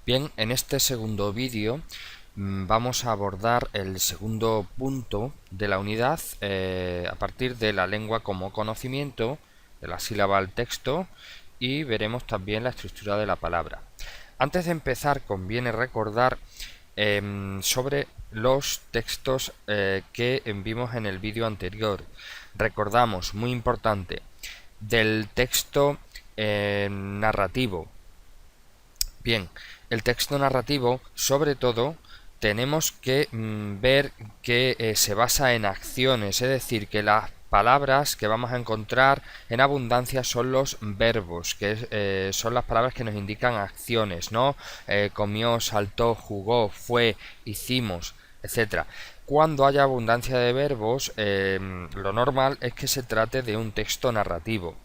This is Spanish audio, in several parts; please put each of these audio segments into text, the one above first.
Bien, en este segundo vídeo vamos a abordar el segundo punto de la unidad a partir de la lengua como conocimiento, de la sílaba al texto, y veremos también la estructura de la palabra. Antes de empezar, conviene recordar sobre los textos que vimos en el vídeo anterior. Recordamos, muy importante, del texto narrativo. Bien, el texto narrativo, sobre todo, tenemos que ver que se basa en acciones, es decir, que las palabras que vamos a encontrar en abundancia son los verbos, que son las palabras que nos indican acciones, ¿no? Comió, saltó, jugó, fue, hicimos, etcétera. Cuando haya abundancia de verbos, lo normal es que se trate de un texto narrativo.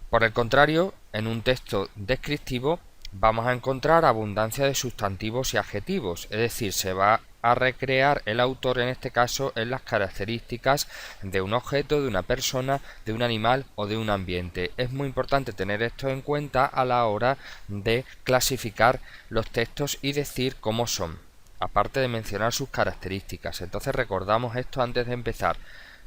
Por el contrario, en un texto descriptivo vamos a encontrar abundancia de sustantivos y adjetivos, es decir, se va a recrear el autor en este caso en las características de un objeto, de una persona, de un animal o de un ambiente. Es muy importante tener esto en cuenta a la hora de clasificar los textos y decir cómo son, aparte de mencionar sus características. Entonces recordamos esto antes de empezar.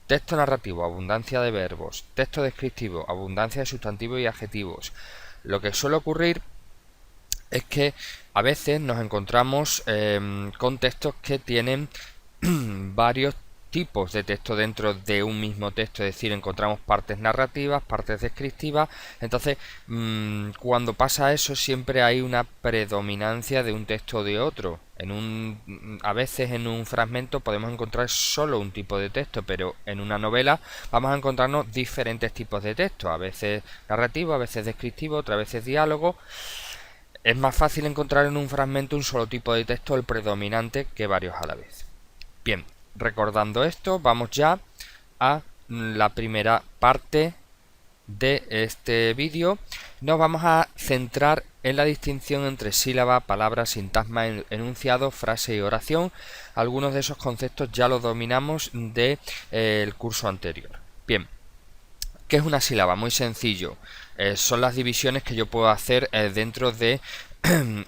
Texto narrativo, abundancia de verbos. Texto descriptivo, abundancia de sustantivos y adjetivos. Lo que suele ocurrir es que a veces nos encontramos con textos que tienen varios tipos de texto dentro de un mismo texto, es decir, encontramos partes narrativas, partes descriptivas. Entonces, cuando pasa eso, siempre hay una predominancia de un texto o de otro. A veces en un fragmento podemos encontrar solo un tipo de texto, pero en una novela vamos a encontrarnos diferentes tipos de texto, a veces narrativo, a veces descriptivo, otras veces diálogo. Es más fácil encontrar en un fragmento un solo tipo de texto, el predominante, que varios a la vez. Bien, recordando esto, vamos ya a la primera parte de este vídeo. Nos vamos a centrar en la distinción entre sílaba, palabra, sintagma, enunciado, frase y oración. Algunos de esos conceptos ya los dominamos del curso anterior. Bien, ¿qué es una sílaba? Muy sencillo. Son las divisiones que yo puedo hacer dentro de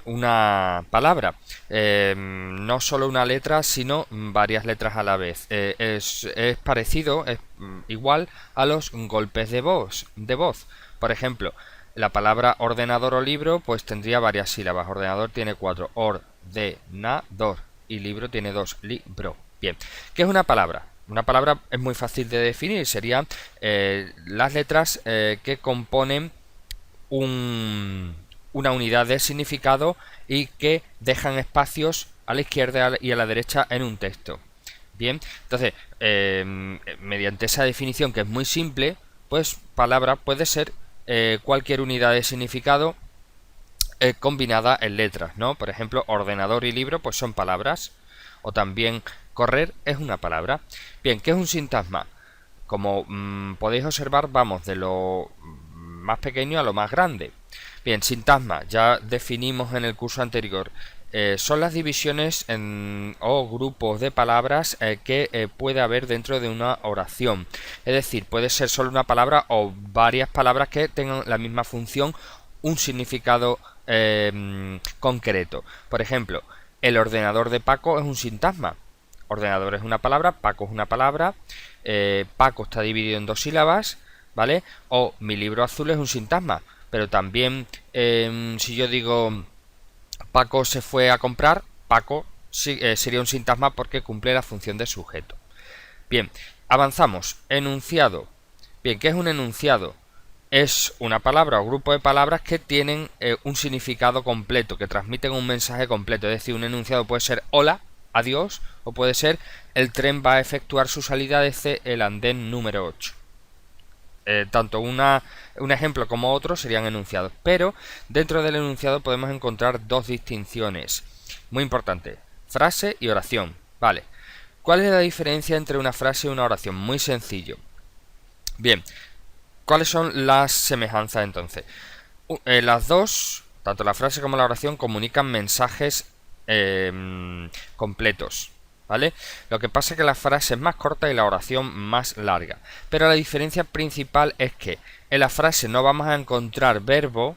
una palabra. No solo una letra, sino varias letras a la vez. Es parecido, es igual a los golpes de voz. Por ejemplo, la palabra ordenador o libro pues tendría varias sílabas. Ordenador tiene 4, ordenador, y libro tiene 2, libro. Bien, ¿qué es una palabra? Una palabra es muy fácil de definir, serían las letras que componen una unidad de significado y que dejan espacios a la izquierda y a la derecha en un texto. Bien, entonces, mediante esa definición que es muy simple, pues palabra puede ser cualquier unidad de significado combinada en letras, ¿no? Por ejemplo, ordenador y libro pues son palabras, o también correr es una palabra. Bien, ¿qué es un sintagma? Como podéis observar, vamos de lo más pequeño a lo más grande. Bien, sintagma, ya definimos en el curso anterior, son las divisiones o grupos de palabras que puede haber dentro de una oración. Es decir, puede ser solo una palabra o varias palabras que tengan la misma función, un significado concreto. Por ejemplo, el ordenador de Paco es un sintagma. Ordenador es una palabra, Paco es una palabra, Paco está dividido en dos sílabas, ¿vale? O mi libro azul es un sintagma, pero también si yo digo Paco se fue a comprar, Paco sería un sintagma porque cumple la función de sujeto. Bien, avanzamos. Enunciado. Bien, ¿qué es un enunciado? Es una palabra o grupo de palabras que tienen un significado completo, que transmiten un mensaje completo. Es decir, un enunciado puede ser hola, adiós, o puede ser el tren va a efectuar su salida desde el andén número 8. Tanto un ejemplo como otro serían enunciados, pero dentro del enunciado podemos encontrar dos distinciones muy importantes: frase y oración. Vale, ¿cuál es la diferencia entre una frase y una oración? Muy sencillo. Bien, ¿cuáles son las semejanzas entonces? Las dos, tanto la frase como la oración, comunican mensajes completos, ¿vale? Lo que pasa es que la frase es más corta y la oración más larga. Pero la diferencia principal es que en la frase no vamos a encontrar verbo,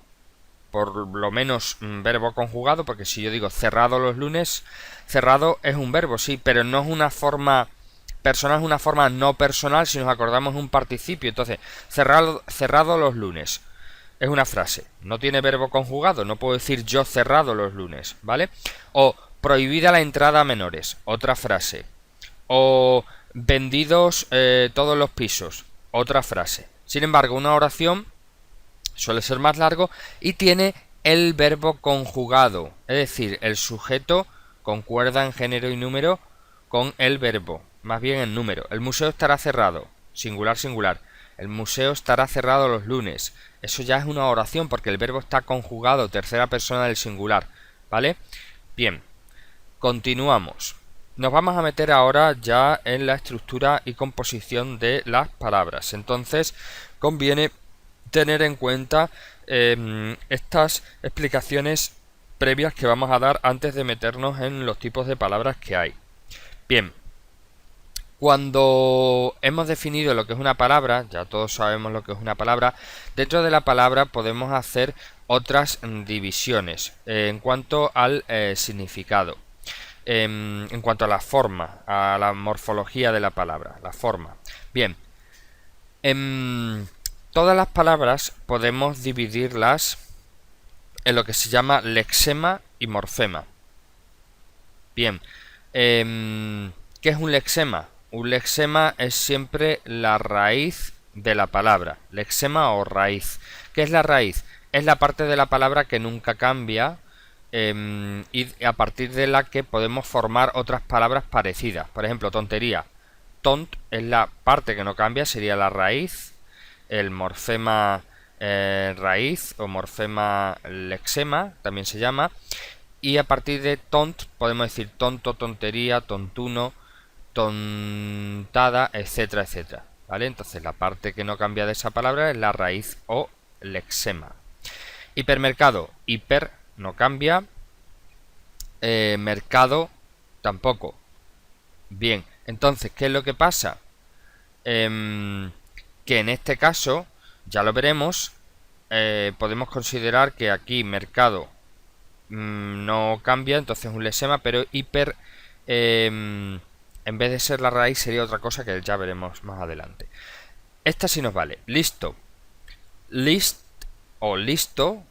por lo menos verbo conjugado, porque si yo digo cerrado los lunes, cerrado es un verbo, sí, pero no es una forma personal, es una forma no personal, si nos acordamos es un participio. Entonces, cerrado los lunes es una frase, no tiene verbo conjugado, no puedo decir yo cerrado los lunes, ¿vale? O prohibida la entrada a menores, otra frase. O vendidos todos los pisos, otra frase. Sin embargo, una oración suele ser más largo y tiene el verbo conjugado, es decir, el sujeto concuerda en género y número con el verbo, más bien en número. El museo estará cerrado, singular, singular. El museo estará cerrado los lunes. Eso ya es una oración porque el verbo está conjugado, tercera persona del singular, ¿vale? Bien, continuamos. Nos vamos a meter ahora ya en la estructura y composición de las palabras. Entonces, conviene tener en cuenta estas explicaciones previas que vamos a dar antes de meternos en los tipos de palabras que hay. Bien, cuando hemos definido lo que es una palabra, ya todos sabemos lo que es una palabra, dentro de la palabra podemos hacer otras divisiones en cuanto al significado. En cuanto a la forma, a la morfología de la palabra, la forma. Bien, todas las palabras podemos dividirlas en lo que se llama lexema y morfema. Bien, ¿qué es un lexema? Un lexema es siempre la raíz de la palabra, lexema o raíz. ¿Qué es la raíz? Es la parte de la palabra que nunca cambia y a partir de la que podemos formar otras palabras parecidas. Por ejemplo, tontería. Tont es la parte que no cambia, sería la raíz, el morfema raíz o morfema lexema también se llama, y a partir de tont podemos decir tonto, tontería, tontuno, tontada, etcétera, etcétera, ¿vale? Entonces la parte que no cambia de esa palabra es la raíz o lexema. Hipermercado, hiper no cambia, mercado tampoco. Bien, entonces, ¿qué es lo que pasa? Que en este caso, ya lo veremos, podemos considerar que aquí mercado no cambia, entonces es un lexema, pero hiper en vez de ser la raíz sería otra cosa que ya veremos más adelante. Esta sí nos vale. Listo. List o listo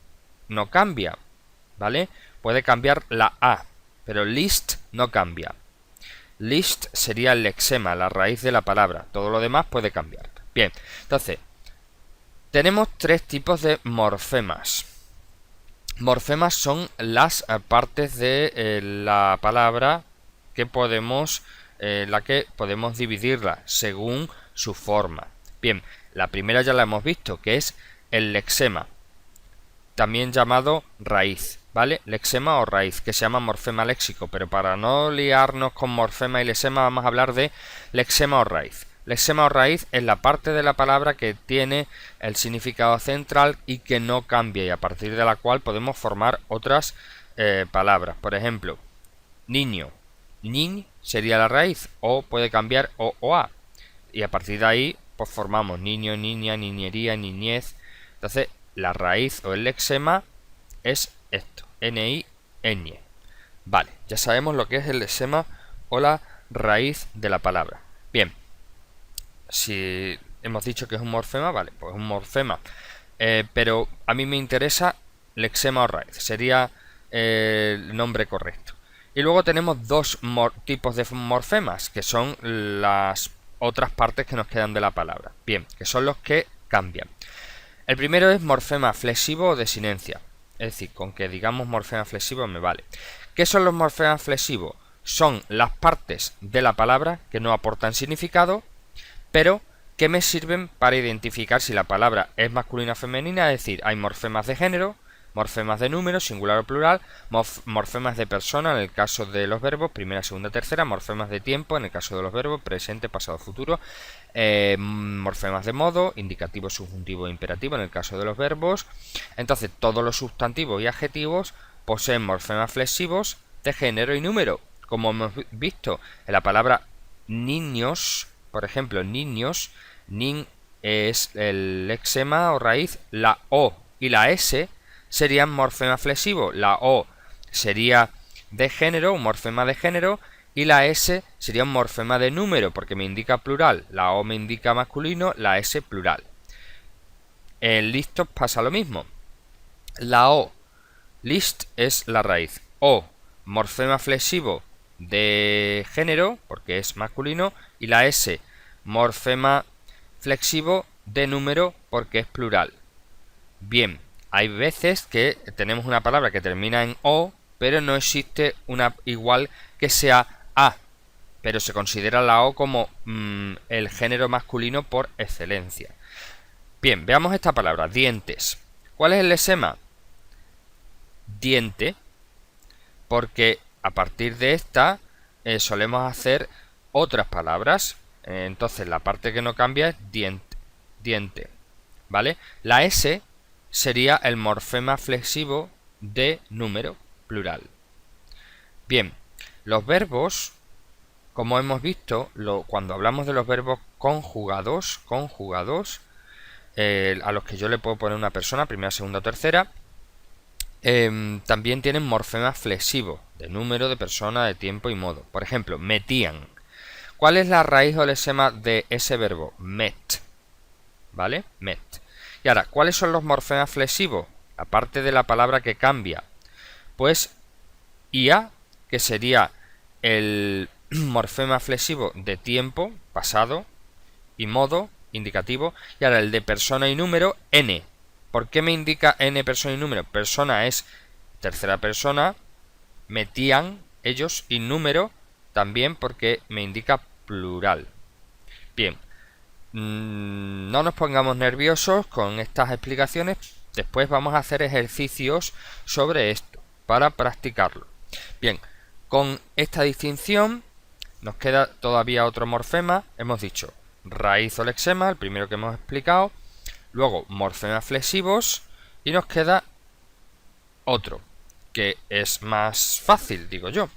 no cambia, ¿vale? Puede cambiar la A, pero list no cambia. List sería el lexema, la raíz de la palabra. Todo lo demás puede cambiar. Bien, entonces, tenemos tres tipos de morfemas. Morfemas son las partes de la palabra que podemos, la que podemos dividirla según su forma. Bien, la primera ya la hemos visto, que es el lexema, también llamado raíz, ¿vale? Lexema o raíz, que se llama morfema léxico, pero para no liarnos con morfema y lexema vamos a hablar de lexema o raíz. Lexema o raíz es la parte de la palabra que tiene el significado central y que no cambia y a partir de la cual podemos formar otras palabras. Por ejemplo, niño, nin sería la raíz o puede cambiar o a y a partir de ahí pues formamos niño, niña, niñería, niñez. Entonces la raíz o el lexema es esto, ni, ñ. Vale, ya sabemos lo que es el lexema o la raíz de la palabra. Bien, si hemos dicho que es un morfema, vale, pues es un morfema. Pero a mí me interesa lexema o raíz, sería el nombre correcto. Y luego tenemos dos tipos de morfemas, que son las otras partes que nos quedan de la palabra. Bien, que son los que cambian. El primero es morfema flexivo o desinencia. Es decir, con que digamos morfema flexivo me vale. ¿Qué son los morfemas flexivos? Son las partes de la palabra que no aportan significado, pero que me sirven para identificar si la palabra es masculina o femenina, es decir, hay morfemas de género, morfemas de número, singular o plural, morfemas de persona en el caso de los verbos, primera, segunda, tercera, morfemas de tiempo en el caso de los verbos, presente, pasado, futuro, morfemas de modo, indicativo, subjuntivo e imperativo en el caso de los verbos. Entonces, todos los sustantivos y adjetivos poseen morfemas flexivos de género y número, como hemos visto en la palabra niños. Por ejemplo, niños, nin es el lexema o raíz, la O y la S serían morfemas flexivos. La O sería de género, un morfema de género, y la S sería un morfema de número, porque me indica plural. La O me indica masculino, la S plural. En listos pasa lo mismo. La O, list, es la raíz. O, morfema flexivo de género, porque es masculino, y la S, morfema flexivo de número, porque es plural. Bien, hay veces que tenemos una palabra que termina en O, pero no existe una igual que sea A, pero se considera la O como el género masculino por excelencia. Bien, veamos esta palabra, dientes. ¿Cuál es el lesema? Diente, porque a partir de esta solemos hacer otras palabras. Entonces la parte que no cambia es diente, diente, ¿vale? La S sería el morfema flexivo de número, plural. Bien, los verbos, como hemos visto, cuando hablamos de los verbos conjugados, a los que yo le puedo poner una persona, primera, segunda o tercera, también tienen morfemas flexivos, de número, de persona, de tiempo y modo. Por ejemplo, metían. ¿Cuál es la raíz o lesema de ese verbo? Met. ¿Vale? Met. Y ahora, ¿cuáles son los morfemas flexivos? Aparte de la palabra que cambia. Pues ia, que sería el morfema flexivo de tiempo, pasado, y modo, indicativo. Y ahora el de persona y número, n. ¿Por qué me indica n, persona y número? Persona es tercera persona, metían ellos, y número también porque me indica plural. Bien, no nos pongamos nerviosos con estas explicaciones. Después vamos a hacer ejercicios sobre esto para practicarlo. Bien, con esta distinción nos queda todavía otro morfema. Hemos dicho raíz o lexema, el primero que hemos explicado. Luego morfemas flexivos y nos queda otro que es más fácil, digo yo.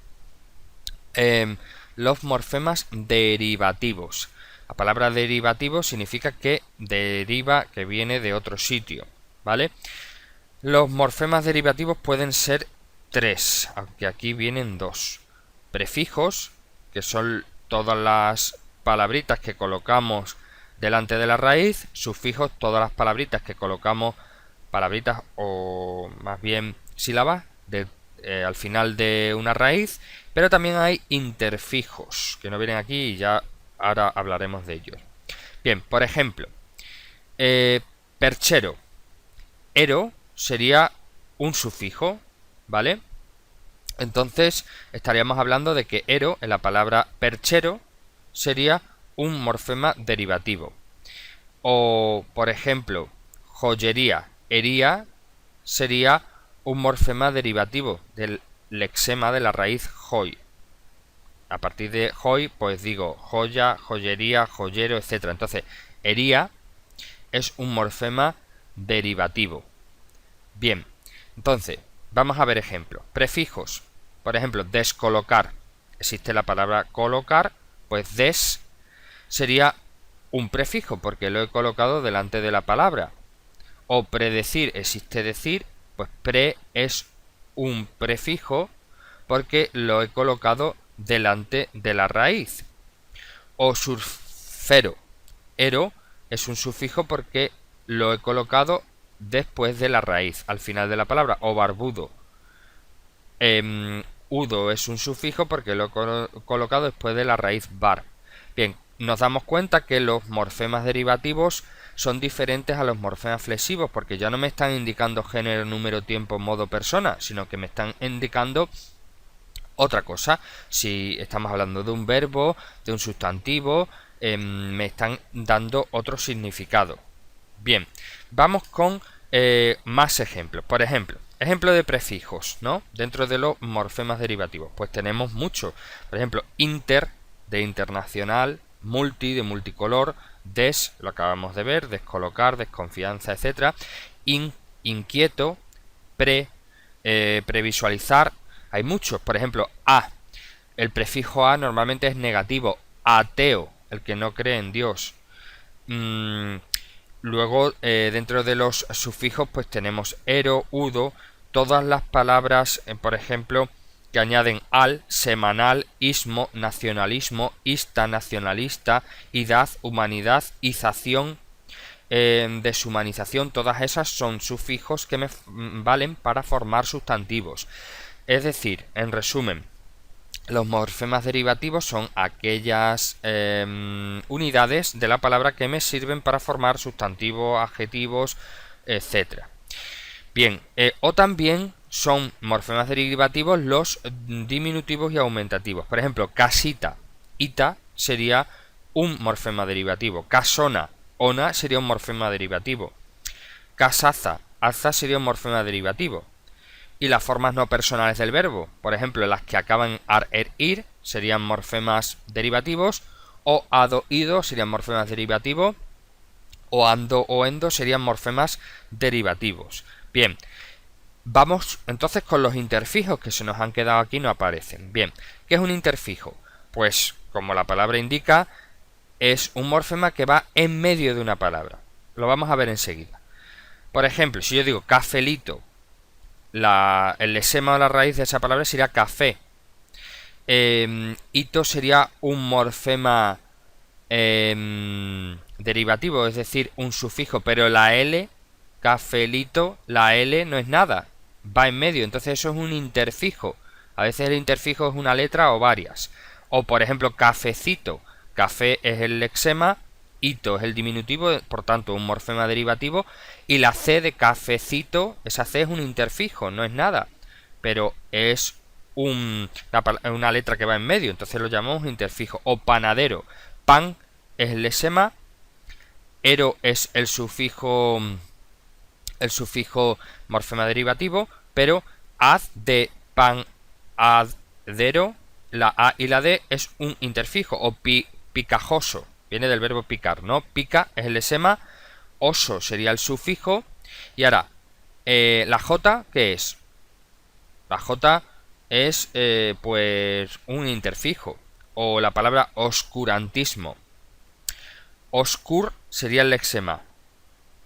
Los morfemas derivativos. La palabra derivativo significa que deriva, que viene de otro sitio, ¿vale? Los morfemas derivativos pueden ser 3, aunque aquí vienen 2. Prefijos, que son todas las palabritas que colocamos delante de la raíz. Sufijos, todas las palabritas que colocamos, palabritas o más bien sílabas, al final de una raíz. Pero también hay interfijos, que no vienen aquí y ya ahora hablaremos de ellos. Bien, por ejemplo, perchero. Ero sería un sufijo, ¿vale? Entonces estaríamos hablando de que ero en la palabra perchero sería un morfema derivativo. O, por ejemplo, joyería. Ería sería un morfema derivativo del lexema de la raíz joi. A partir de joi, pues digo joya, joyería, joyero, etc. Entonces, ería es un morfema derivativo. Bien, entonces, vamos a ver ejemplos. Prefijos. Por ejemplo, descolocar. Existe la palabra colocar, pues des sería un prefijo porque lo he colocado delante de la palabra. O predecir, existe decir, pues pre es un prefijo porque lo he colocado delante de la raíz. O surfero. Ero es un sufijo porque lo he colocado después de la raíz, al final de la palabra. O barbudo. Udo es un sufijo porque lo he colocado después de la raíz bar. Bien, nos damos cuenta que los morfemas derivativos son diferentes a los morfemas flexivos porque ya no me están indicando género, número, tiempo, modo, persona, sino que me están indicando otra cosa. Si estamos hablando de un verbo, de un sustantivo, me están dando otro significado. Bien, vamos con más ejemplos. Por ejemplo, ejemplo de prefijos, ¿no? Dentro de los morfemas derivativos, pues tenemos muchos. Por ejemplo, inter, de internacional, multi, de multicolor, des, lo acabamos de ver, descolocar, desconfianza, etc. Inquieto, previsualizar, hay muchos. Por ejemplo, a, el prefijo a normalmente es negativo. Ateo, el que no cree en Dios. Luego, dentro de los sufijos, pues tenemos ero, udo, todas las palabras, por ejemplo, que añaden al, semanal, ismo, nacionalismo, ista, nacionalista, idad, humanidad, ización, deshumanización, todas esas son sufijos que me valen para formar sustantivos. Es decir, en resumen, los morfemas derivativos son aquellas unidades de la palabra que me sirven para formar sustantivos, adjetivos, etc. Bien, o también son morfemas derivativos los diminutivos y aumentativos. Por ejemplo, casita, ita sería un morfema derivativo. Casona, ona sería un morfema derivativo. Casaza, aza sería un morfema derivativo. Y las formas no personales del verbo, por ejemplo, las que acaban en ar, er, ir, serían morfemas derivativos, o ado, ido serían morfemas derivativos, o ando o endo serían morfemas derivativos. Bien, vamos entonces con los interfijos que se nos han quedado aquí, no aparecen. Bien, ¿qué es un interfijo? Pues, como la palabra indica, es un morfema que va en medio de una palabra. Lo vamos a ver enseguida. Por ejemplo, si yo digo cafelito, el lesema o la raíz de esa palabra sería café. Ito sería un morfema derivativo, es decir, un sufijo, pero la L, cafelito, la L no es nada, va en medio, entonces eso es un interfijo. A veces el interfijo es una letra o varias. O por ejemplo, cafecito, café es el lexema, ito es el diminutivo, por tanto un morfema derivativo, y la C de cafecito, esa C es un interfijo, no es nada, pero es una letra que va en medio, entonces lo llamamos interfijo. O panadero, pan es el lexema, ero es el sufijo morfema derivativo, pero ad de pan, adero, la A y la D es un interfijo. O picajoso, viene del verbo picar, ¿no? Pica es el lesema, oso sería el sufijo. Y ahora, la J, ¿qué es? La J es, pues, un interfijo. O la palabra oscurantismo. Oscur sería el lexema.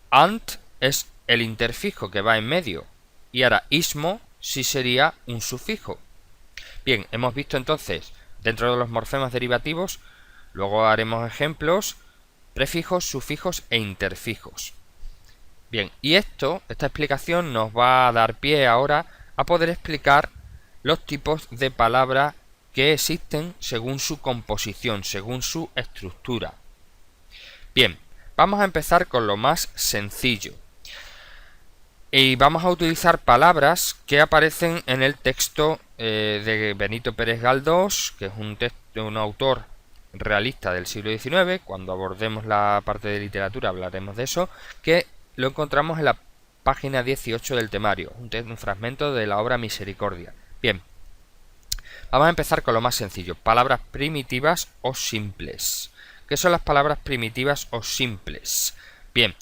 Ant es el interfijo que va en medio. Y ahora, ismo sí sería un sufijo. Bien, hemos visto entonces, dentro de los morfemas derivativos, luego haremos ejemplos, prefijos, sufijos e interfijos. Bien, y esta explicación nos va a dar pie ahora a poder explicar los tipos de palabras que existen según su composición, según su estructura. Bien, vamos a empezar con lo más sencillo. Y vamos a utilizar palabras que aparecen en el texto de Benito Pérez Galdós, que es un autor realista del siglo XIX. Cuando abordemos la parte de literatura hablaremos de eso, que lo encontramos en la página 18 del temario, un fragmento de la obra Misericordia. Bien, vamos a empezar con lo más sencillo, palabras primitivas o simples. ¿Qué son las palabras primitivas o simples? Bien,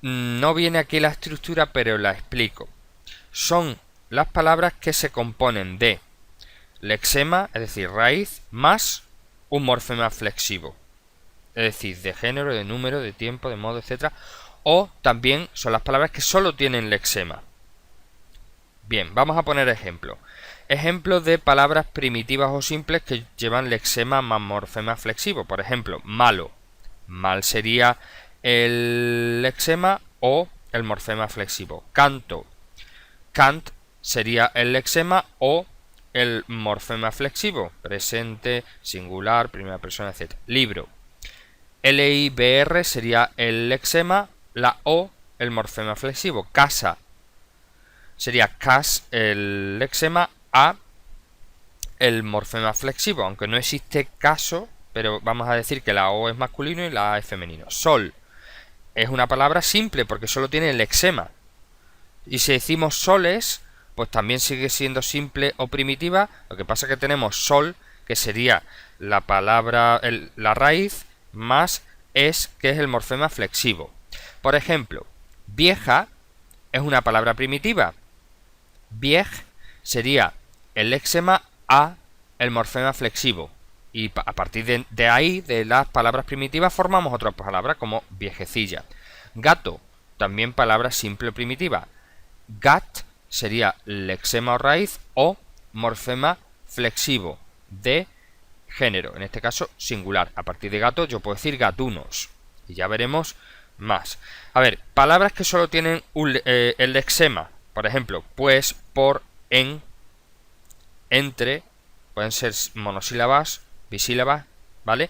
no viene aquí la estructura, pero la explico. Son las palabras que se componen de lexema, es decir, raíz, más un morfema flexivo. Es decir, de género, de número, de tiempo, de modo, etc. O también son las palabras que solo tienen lexema. Bien, vamos a poner ejemplo. Ejemplos de palabras primitivas o simples que llevan lexema más morfema flexivo. Por ejemplo, malo. Mal sería el lexema o el morfema flexivo. Canto. Cant sería el lexema o el morfema flexivo. Presente, singular, primera persona, etc. Libro. LIBR sería el lexema, la O el morfema flexivo. Casa sería cas el lexema, A el morfema flexivo, aunque no existe caso, pero vamos a decir que la O es masculino y la A es femenino. Sol es una palabra simple porque solo tiene el lexema. Y si decimos soles, pues también sigue siendo simple o primitiva. Lo que pasa es que tenemos sol, que sería la palabra, la raíz, más es, que es el morfema flexivo. Por ejemplo, vieja es una palabra primitiva. Viej sería el lexema, a el morfema flexivo. Y a partir de ahí, de las palabras primitivas, formamos otras palabras como viejecilla. Gato, también palabra simple o primitiva. Gat sería lexema o raíz o morfema flexivo de género, en este caso singular. A partir de gato yo puedo decir gatunos y ya veremos más. A ver, palabras que solo tienen el lexema, por ejemplo, pues, por, en, entre, pueden ser monosílabas, bisílabas, ¿vale?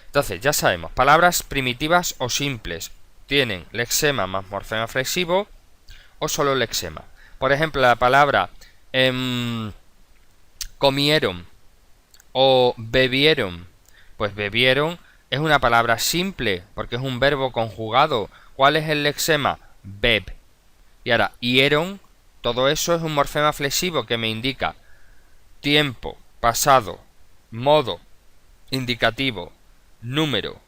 Entonces, ya sabemos, palabras primitivas o simples tienen lexema más morfema flexivo o solo lexema. Por ejemplo, la palabra comieron o bebieron. Pues bebieron es una palabra simple porque es un verbo conjugado. ¿Cuál es el lexema? Beb. Y ahora, hieron, todo eso es un morfema flexivo que me indica tiempo, pasado, modo, indicativo, número,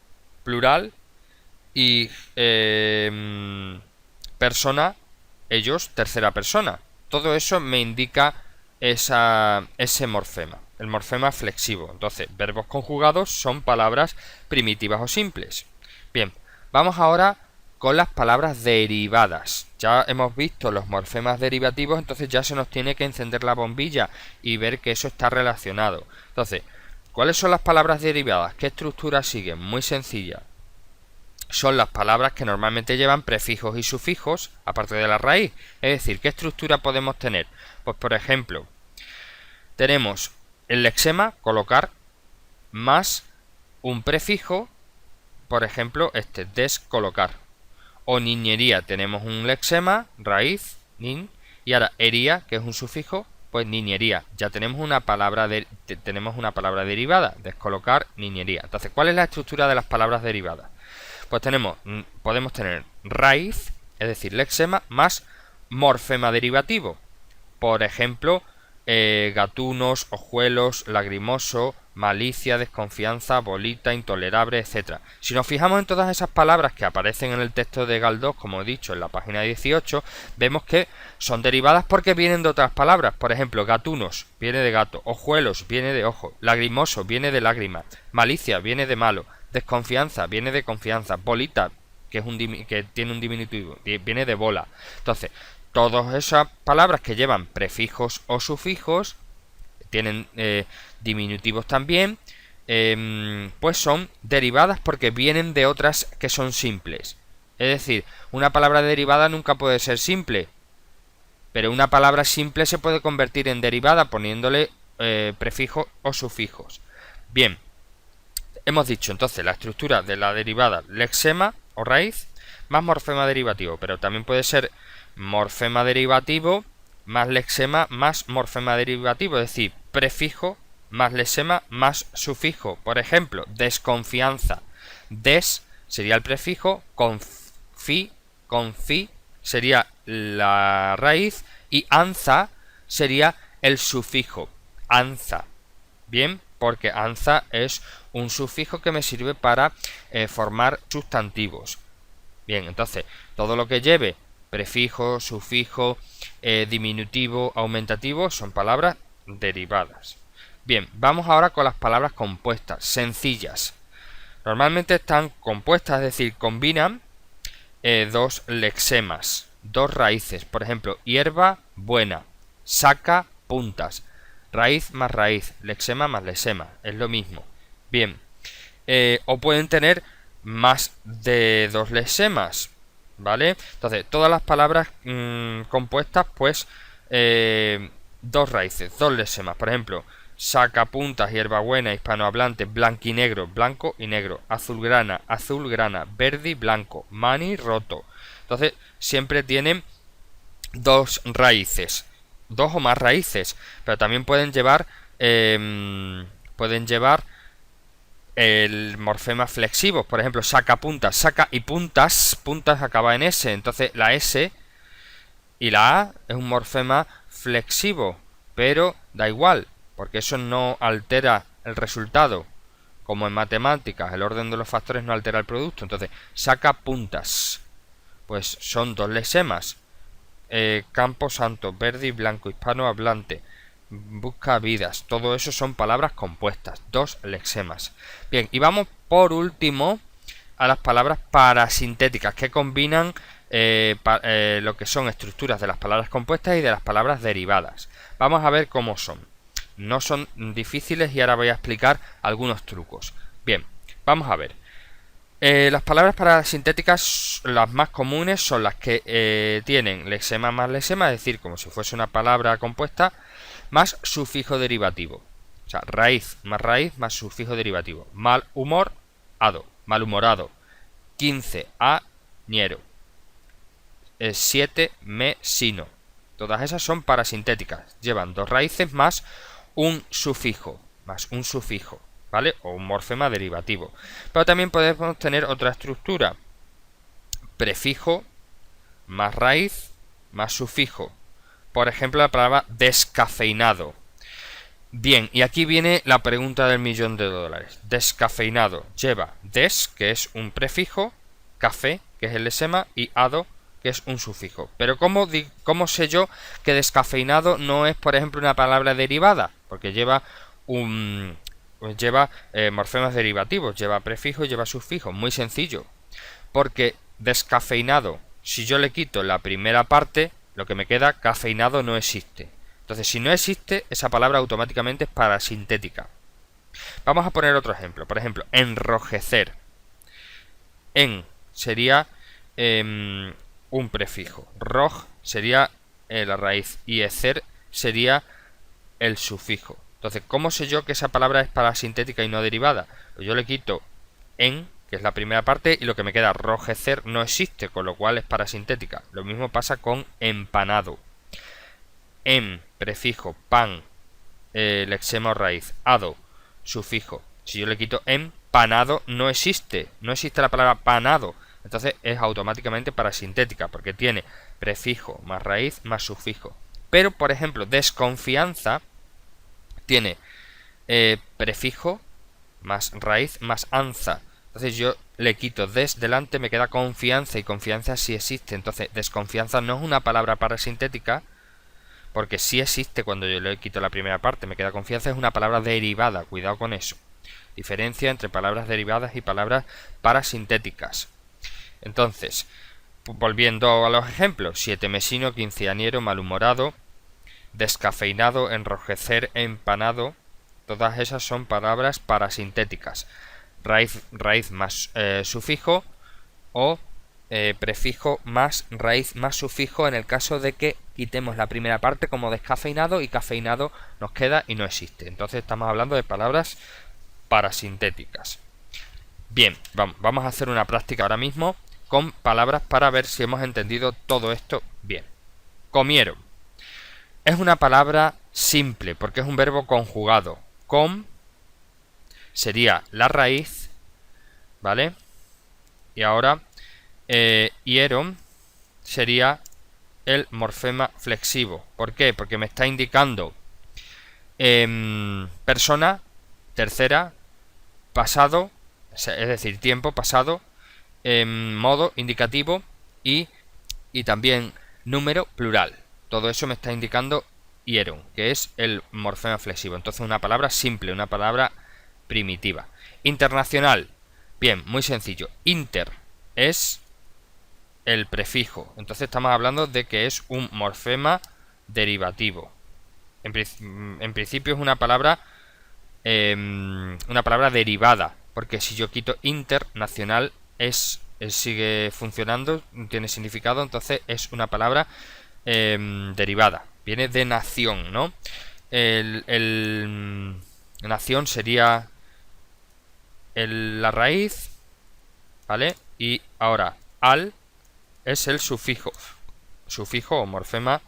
plural y persona, ellos, tercera persona. Todo eso me indica ese morfema, el morfema flexivo. Entonces, verbos conjugados son palabras primitivas o simples. Bien, vamos ahora con las palabras derivadas. Ya hemos visto los morfemas derivativos, entonces ya se nos tiene que encender la bombilla y ver que eso está relacionado. Entonces, ¿cuáles son las palabras derivadas? ¿Qué estructura siguen? Muy sencilla. Son las palabras que normalmente llevan prefijos y sufijos, aparte de la raíz. Es decir, ¿qué estructura podemos tener? Pues, por ejemplo, tenemos el lexema, colocar, más un prefijo, por ejemplo, descolocar. O niñería, tenemos un lexema, raíz, nin, y ahora ería, que es un sufijo, pues niñería. Ya tenemos una palabra derivada, descolocar, niñería. Entonces, ¿cuál es la estructura de las palabras derivadas? Pues podemos tener raíz, es decir, lexema, más morfema derivativo. Por ejemplo, gatunos, ojuelos, lagrimoso, malicia, desconfianza, bolita, intolerable, etc. Si nos fijamos en todas esas palabras que aparecen en el texto de Galdós, como he dicho, en la página 18, vemos que son derivadas porque vienen de otras palabras. Por ejemplo, gatunos viene de gato, ojuelos viene de ojo, lagrimoso viene de lágrima, malicia viene de malo, desconfianza viene de confianza, bolita, que tiene un diminutivo, viene de bola. Entonces, todas esas palabras que llevan prefijos o sufijos, tienen diminutivos también, pues son derivadas porque vienen de otras que son simples. Es decir, una palabra derivada nunca puede ser simple, pero una palabra simple se puede convertir en derivada poniéndole prefijos o sufijos. Bien, hemos dicho entonces la estructura de la derivada lexema o raíz más morfema derivativo, pero también puede ser morfema derivativo más lexema más morfema derivativo, es decir, prefijo más lexema más sufijo. Por ejemplo, desconfianza. Des sería el prefijo, confi sería la raíz y anza sería el sufijo. Anza. Bien, porque anza es un sufijo que me sirve para formar sustantivos. Bien, entonces, todo lo que lleve prefijo, sufijo, diminutivo, aumentativo son palabras derivadas. Bien, vamos ahora con las palabras compuestas, sencillas. Normalmente están compuestas, es decir, combinan dos lexemas, dos raíces. Por ejemplo, hierba, buena, saca, puntas. Raíz más raíz, lexema más lexema, es lo mismo. Bien, o pueden tener más de dos lexemas, ¿vale? Entonces, todas las palabras compuestas, pues, dos raíces, dos lexemas. Por ejemplo, sacapuntas, hierbabuena, hispanohablante, blanquinegro, blanco y negro, azulgrana, verde y blanco, mani, roto. Entonces, siempre tienen dos raíces, dos o más raíces, pero también pueden llevar el morfema flexivo. Por ejemplo, sacapuntas, saca y puntas, puntas acaba en S, entonces la S y la A es un morfema flexivo, pero da igual, porque eso no altera el resultado. Como en matemáticas, el orden de los factores no altera el producto. Entonces, saca puntas, pues son dos lexemas. Campo santo, verde y blanco, hispanohablante, busca vidas, todo eso son palabras compuestas, dos lexemas. Bien, y vamos por último a las palabras parasintéticas, que combinan lo que son estructuras de las palabras compuestas y de las palabras derivadas. Vamos a ver cómo son. No son difíciles y ahora voy a explicar algunos trucos. Bien, vamos a ver. Las palabras parasintéticas, las más comunes, son las que tienen lexema más lexema, es decir, como si fuese una palabra compuesta, más sufijo derivativo. O sea, raíz más sufijo derivativo. Mal humor, ado, malhumorado. 15, añero. 7, mesino. Todas esas son parasintéticas. Llevan dos raíces más un sufijo, ¿vale? O un morfema derivativo. Pero también podemos tener otra estructura. Prefijo más raíz más sufijo. Por ejemplo, la palabra descafeinado. Bien, y aquí viene la pregunta del $1.000.000. Descafeinado lleva des, que es un prefijo, café, que es el lexema, y ado, que es un sufijo. Pero ¿cómo sé yo que descafeinado no es, por ejemplo, una palabra derivada? Porque lleva morfemas derivativos, lleva prefijo y lleva sufijo. Muy sencillo. Porque descafeinado, si yo le quito la primera parte, lo que me queda, cafeinado, no existe. Entonces, si no existe, esa palabra automáticamente es parasintética. Vamos a poner otro ejemplo. Por ejemplo, enrojecer. En sería un prefijo. Roj sería la raíz. Y ecer sería el sufijo. Entonces, ¿cómo sé yo que esa palabra es parasintética y no derivada? Pues yo le quito en, que es la primera parte, y lo que me queda, rojecer, no existe, con lo cual es parasintética. Lo mismo pasa con empanado. En, prefijo, pan, lexema o raíz, ado, sufijo. Si yo le quito en, panado, no existe la palabra panado. Entonces es automáticamente parasintética, porque tiene prefijo más raíz más sufijo. Pero, por ejemplo, desconfianza tiene prefijo más raíz más anza. Entonces yo le quito des delante, me queda confianza, y confianza sí existe. Entonces desconfianza no es una palabra parasintética, porque sí existe cuando yo le quito la primera parte, me queda confianza, es una palabra derivada. Cuidado con eso. Diferencia entre palabras derivadas y palabras parasintéticas. Entonces, volviendo a los ejemplos: 7 mesino, 15 añero, malhumorado, descafeinado, enrojecer, empanado. Todas esas son palabras parasintéticas. Raíz más sufijo, o prefijo más raíz más sufijo en el caso de que quitemos la primera parte, como descafeinado, y cafeinado nos queda y no existe. Entonces estamos hablando de palabras parasintéticas. Bien, vamos a hacer una práctica ahora mismo con palabras para ver si hemos entendido todo esto bien. Comieron. Es una palabra simple porque es un verbo conjugado. Com sería la raíz, ¿vale? Y ahora hieron sería el morfema flexivo. ¿Por qué? Porque me está indicando persona, tercera, pasado, es decir, tiempo pasado, modo indicativo y también número plural. Todo eso me está indicando hieron, que es el morfema flexivo. Entonces una palabra simple, una palabra primitiva. Internacional. Bien, muy sencillo. Inter es el prefijo. Entonces estamos hablando de que es un morfema derivativo. En principio es una palabra derivada, porque si yo quito internacional sigue funcionando, tiene significado, entonces es una palabra derivada. Viene de nación, ¿no? Nación sería la raíz, ¿vale? Y ahora al es el sufijo o morfema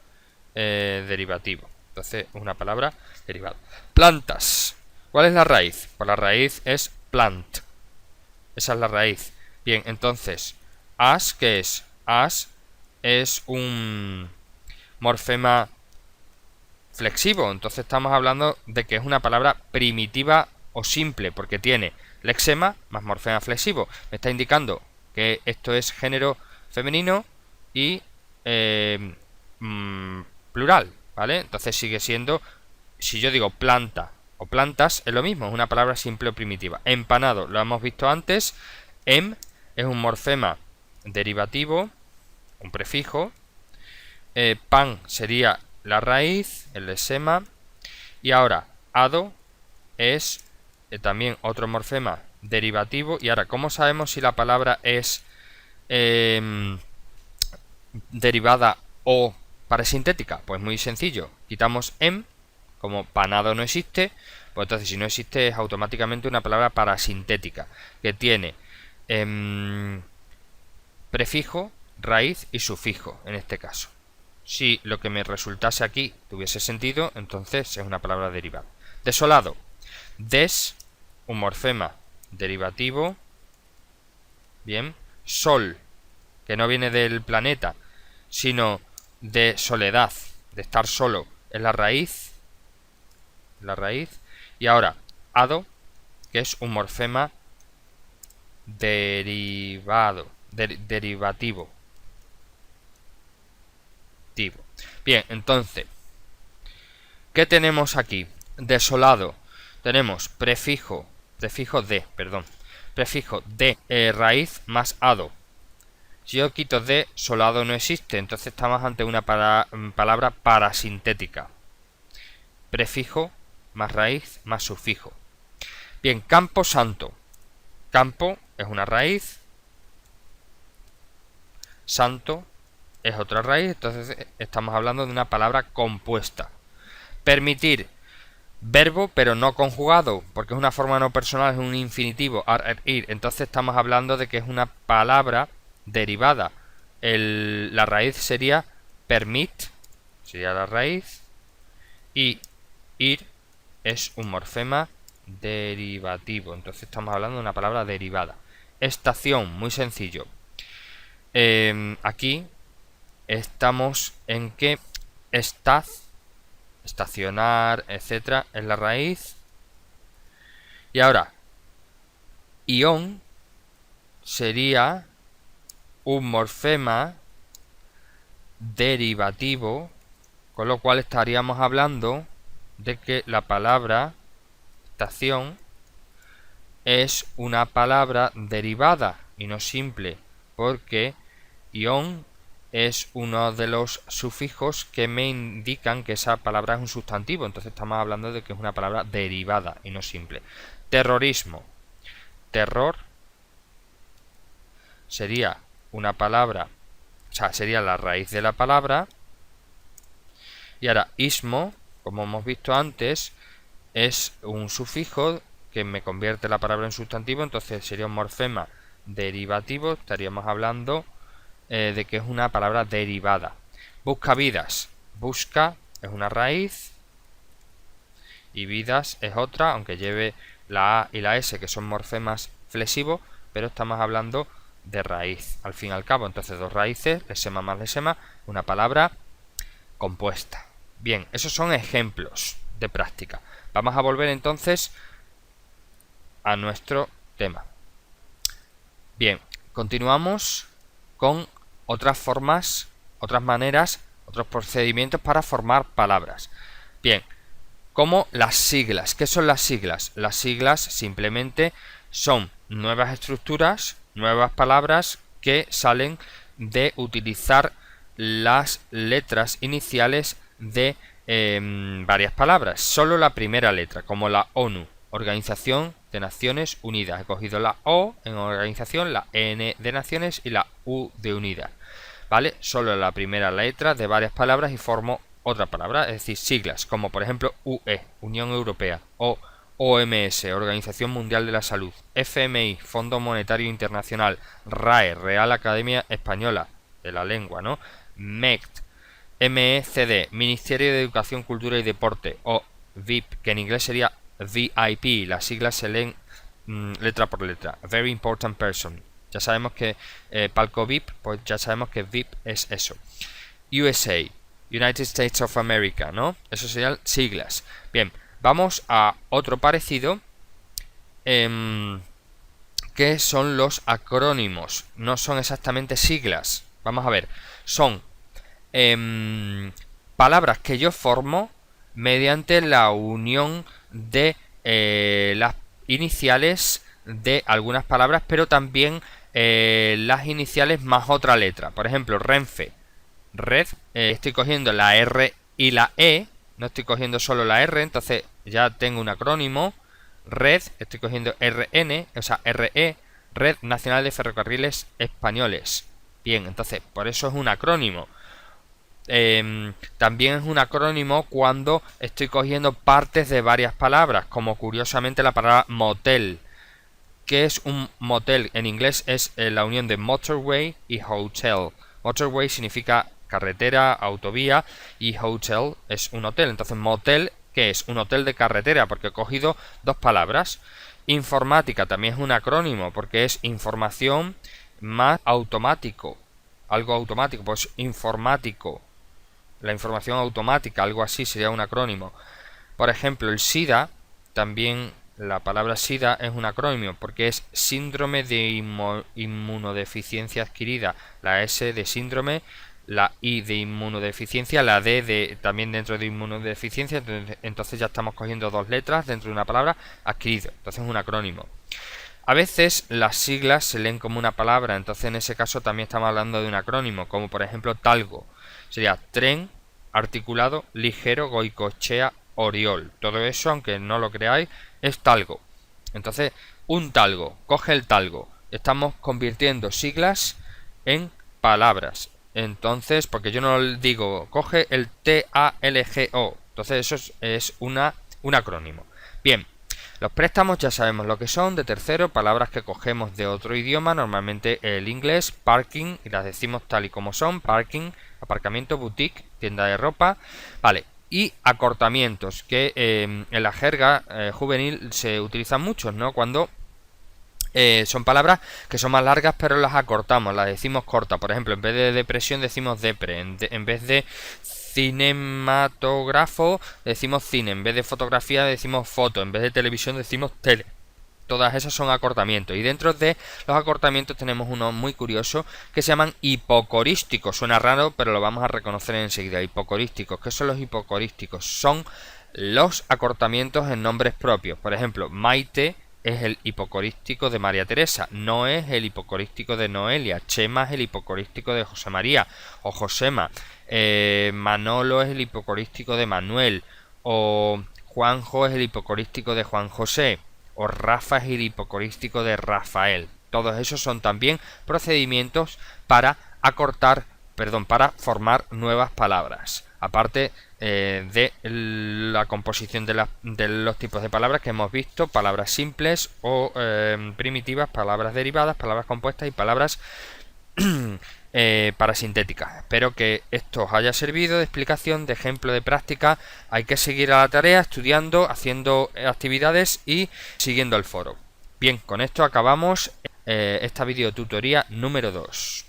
derivativo. Entonces es una palabra derivada. Plantas. ¿Cuál es la raíz? Pues la raíz es plant. Esa es la raíz. Bien, entonces as, ¿qué es? As es un morfema flexivo. Entonces estamos hablando de que es una palabra primitiva o simple, porque tiene lexema más morfema flexivo. Me está indicando que esto es género femenino y plural, ¿vale? Entonces sigue siendo, si yo digo planta o plantas, es lo mismo, es una palabra simple o primitiva. Empanado, lo hemos visto antes, es un morfema derivativo, un prefijo. Pan sería la raíz, el lesema. Y ahora, ado es también otro morfema derivativo. Y ahora, ¿cómo sabemos si la palabra es derivada o parasintética? Pues muy sencillo. Quitamos em, como panado no existe, pues entonces si no existe es automáticamente una palabra parasintética, que tiene prefijo, raíz y sufijo, en este caso. Si lo que me resultase aquí tuviese sentido, entonces es una palabra derivada. Desolado. Des, un morfema derivativo. Bien. Sol, que no viene del planeta, sino de soledad, de estar solo, es la raíz. La raíz. Y ahora, ado, que es un morfema derivativo. Bien, entonces, ¿qué tenemos aquí? Desolado. Tenemos prefijo de raíz más ado. Si yo quito de, solado no existe, entonces estamos ante una palabra parasintética. Prefijo más raíz más sufijo. Bien, campo santo. Campo es una raíz. Santo es otra raíz, entonces estamos hablando de una palabra compuesta. Permitir. Verbo, pero no conjugado, porque es una forma no personal, es un infinitivo, ir. Entonces estamos hablando de que es una palabra derivada. La raíz sería permit, sería la raíz, y ir es un morfema derivativo. Entonces estamos hablando de una palabra derivada. Estación, muy sencillo. Aquí estamos en que estacionar, etcétera, es la raíz. Y ahora, ion sería un morfema derivativo, con lo cual estaríamos hablando de que la palabra estación es una palabra derivada y no simple, porque ion es uno de los sufijos que me indican que esa palabra es un sustantivo. Entonces estamos hablando de que es una palabra derivada y no simple. Terrorismo. Terror sería una palabra, o sea, sería la raíz de la palabra. Y ahora, ismo, como hemos visto antes, es un sufijo que me convierte la palabra en sustantivo. Entonces sería un morfema derivativo. Estaríamos hablando de que es una palabra derivada. Buscavidas. Busca es una raíz y vidas es otra, aunque lleve la A y la S, que son morfemas flexivos, pero estamos hablando de raíz al fin y al cabo. Entonces dos raíces, lesema más lesema, una palabra compuesta. Bien, esos son ejemplos de práctica. Vamos a volver entonces a nuestro tema. Bien, continuamos con otras formas, otras maneras, otros procedimientos para formar palabras. Bien, como las siglas. ¿Qué son las siglas? Las siglas simplemente son nuevas estructuras, nuevas palabras que salen de utilizar las letras iniciales de varias palabras. Solo la primera letra, como la ONU, Organización de Naciones Unidas. He cogido la O en organización, la N de Naciones y la U de Unidad. ¿Vale? Solo la primera letra de varias palabras y formo otra palabra, es decir, siglas, como por ejemplo UE, Unión Europea, o OMS, Organización Mundial de la Salud, FMI, Fondo Monetario Internacional, RAE, Real Academia Española de la Lengua, ¿no? MECT, MECD, Ministerio de Educación, Cultura y Deporte, o VIP, que en inglés sería VIP, las siglas se leen letra por letra. Very Important Person. Ya sabemos que palco VIP, pues ya sabemos que VIP es eso. USA, United States of America, ¿no? Eso serían siglas. Bien, vamos a otro parecido, que son los acrónimos. No son exactamente siglas. Vamos a ver, son palabras que yo formo mediante la unión de las iniciales de algunas palabras, pero también las iniciales más otra letra. Por ejemplo, Renfe, red, estoy cogiendo la R y la E, no estoy cogiendo solo la R, entonces ya tengo un acrónimo. Red, estoy cogiendo RN, o sea, RE, Red Nacional de Ferrocarriles Españoles. Bien, entonces, por eso es un acrónimo. También es un acrónimo cuando estoy cogiendo partes de varias palabras, como curiosamente la palabra motel. ¿Qué es un motel? En inglés es la unión de motorway y hotel. Motorway significa carretera, autovía, y hotel es un hotel. Entonces, motel, ¿qué es? Un hotel de carretera, porque he cogido dos palabras. Informática también es un acrónimo, porque es información más automático. Algo automático, pues informático. La información automática, algo así sería un acrónimo. Por ejemplo, el SIDA, también la palabra SIDA es un acrónimo, porque es síndrome de inmunodeficiencia adquirida. La S de síndrome, la I de inmunodeficiencia, la D también dentro de inmunodeficiencia, entonces ya estamos cogiendo dos letras dentro de una palabra, adquirido, entonces es un acrónimo. A veces las siglas se leen como una palabra, entonces en ese caso también estamos hablando de un acrónimo, como por ejemplo talgo, sería tren, articulado, ligero, Goicoechea, Oriol. Todo eso, aunque no lo creáis, es talgo. Entonces, un talgo, coge el talgo. Estamos convirtiendo siglas en palabras. Entonces, porque yo no digo, coge el TALGO. Entonces, eso es un acrónimo. Bien, los préstamos ya sabemos lo que son. De tercero, palabras que cogemos de otro idioma, normalmente el inglés, parking, y las decimos tal y como son, parking, aparcamiento, boutique, tienda de ropa. Vale, y acortamientos, que en la jerga juvenil se utilizan muchos, ¿no? Cuando son palabras que son más largas pero las acortamos, las decimos corta. Por ejemplo, en vez de depresión decimos depre, en vez de cinematógrafo decimos cine, en vez de fotografía decimos foto, en vez de televisión decimos tele. Todas esas son acortamientos, y dentro de los acortamientos tenemos uno muy curioso que se llaman hipocorísticos. Suena raro, pero lo vamos a reconocer enseguida. Hipocorísticos. ¿Qué son los hipocorísticos? Son los acortamientos en nombres propios. Por ejemplo, Maite es el hipocorístico de María Teresa, Noé es el hipocorístico de Noelia, Chema es el hipocorístico de José María o Josema, Manolo es el hipocorístico de Manuel, o Juanjo es el hipocorístico de Juan José, o Rafa es el hipocorístico de Rafael. Todos esos son también procedimientos para para formar nuevas palabras. Aparte de la composición de los tipos de palabras que hemos visto, palabras simples o primitivas, palabras derivadas, palabras compuestas y palabras parasintéticas. Espero que esto os haya servido de explicación, de ejemplo, de práctica. Hay que seguir a la tarea, estudiando, haciendo actividades y siguiendo el foro. Bien, con esto acabamos esta videotutoría número 2.